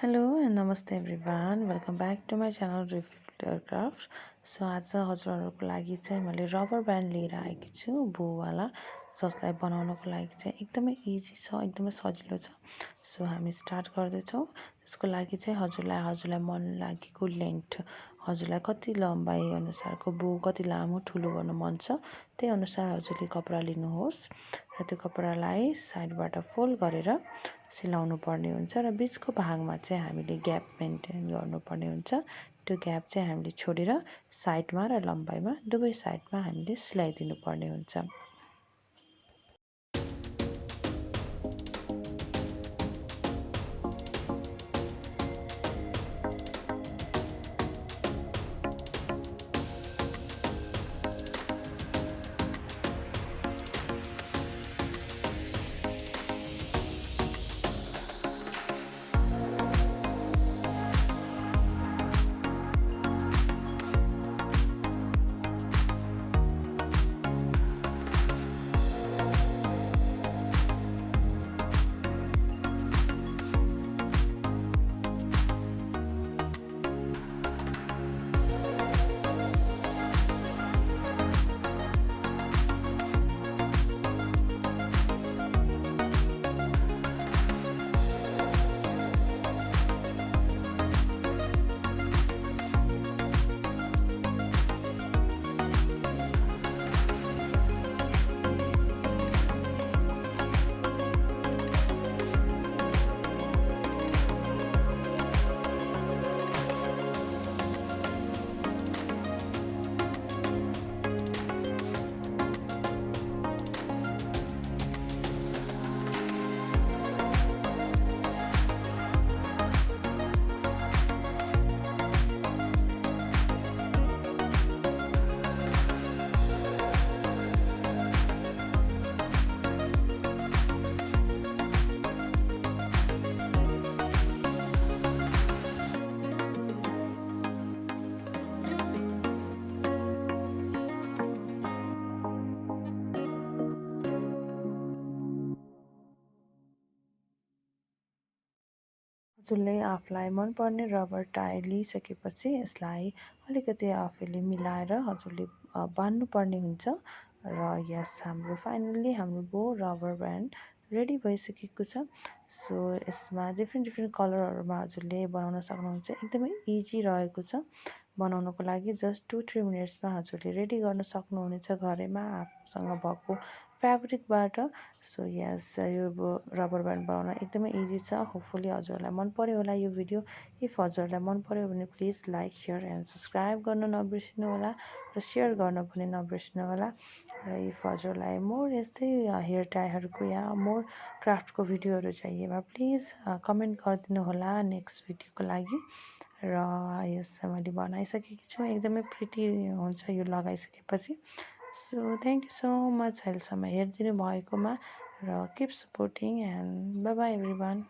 Hello and नमस्ते everyone welcome back to my channel reflector craft. So आज हजुरहरूको लागि चाहिँ मैले रबर ब्यान्ड लिएर आएकी छु बोवाला, जसलाई बनाउनको लागि चाहिँ एकदमै इजी छ, एकदमै सजिलो छ। सो हामी स्टार्ट गर्दैछौँ। त्यसको लागि चाहिँ हजुरलाई मन लागेको लेन्थ, हजुरलाई कति लम्बाइ अनुसारको बो कति लामो ठुलो गर्नु मन छ त्यही अनुसार हजुरले कपडा लिनुहोस् र त्यो कपडालाई साइडबाट फोल्ड गरेर सिलाउनु पर्ने हुन्छ र बिचको भागमा चाहिँ हामीले ग्याप मेन्टेन गर्नुपर्ने हुन्छ। त्यो ग्याप चाहिँ हामीले छोडेर साइडमा र लम्बाइमा दुवै साइडमा हामीले सिलाइदिनु पर्ने हुन्छ। हजुरले आफूलाई मनपर्ने रबर टायर लिइसकेपछि यसलाई अलिकति आफूले मिलाएर हजुरले बान्नुपर्ने हुन्छ र यस हाम्रो फाइनल्ली हाम्रो बो रबर ब्यान्ड रेडी भइसकेको छ। सो यसमा डिफ्रेन्ट कलरहरूमा हजुरले बनाउन सक्नुहुन्छ। एकदमै इजी रहेको छ बनाउनको लागि। जस्ट 2-3 मिनट्समा हजुरले रेडी गर्न सक्नुहुनेछ घरैमा आफूसँग भएको फेब्रिकबाट। सो यस यो रबर ब्यान्ड बनाउन एकदमै इजी छ। होपफुली हजुरहरूलाई मन पर्यो होला यो भिडियो। इफ हजुरहरूलाई मन पर्यो भने please like share and subscribe गर्न नबिर्सिनु होला र सेयर गर्न पनि नबिर्सिनु होला। र इफ हजुरलाई मोर यस्तै हेयर टाईहरूको या मोर क्राफ्टको भिडियोहरू चाहिएमा प्लिज कमेन्ट गरिदिनु होला नेक्स्ट भिडियोको लागि। र यस मैले बनाइसकेकी छु, एकदमै प्रिटी हुन्छ यो लगाइसकेपछि। So thank you so much अहिलेसम्म हेरिदिनु भएकोमा र keep supporting and by by everyone.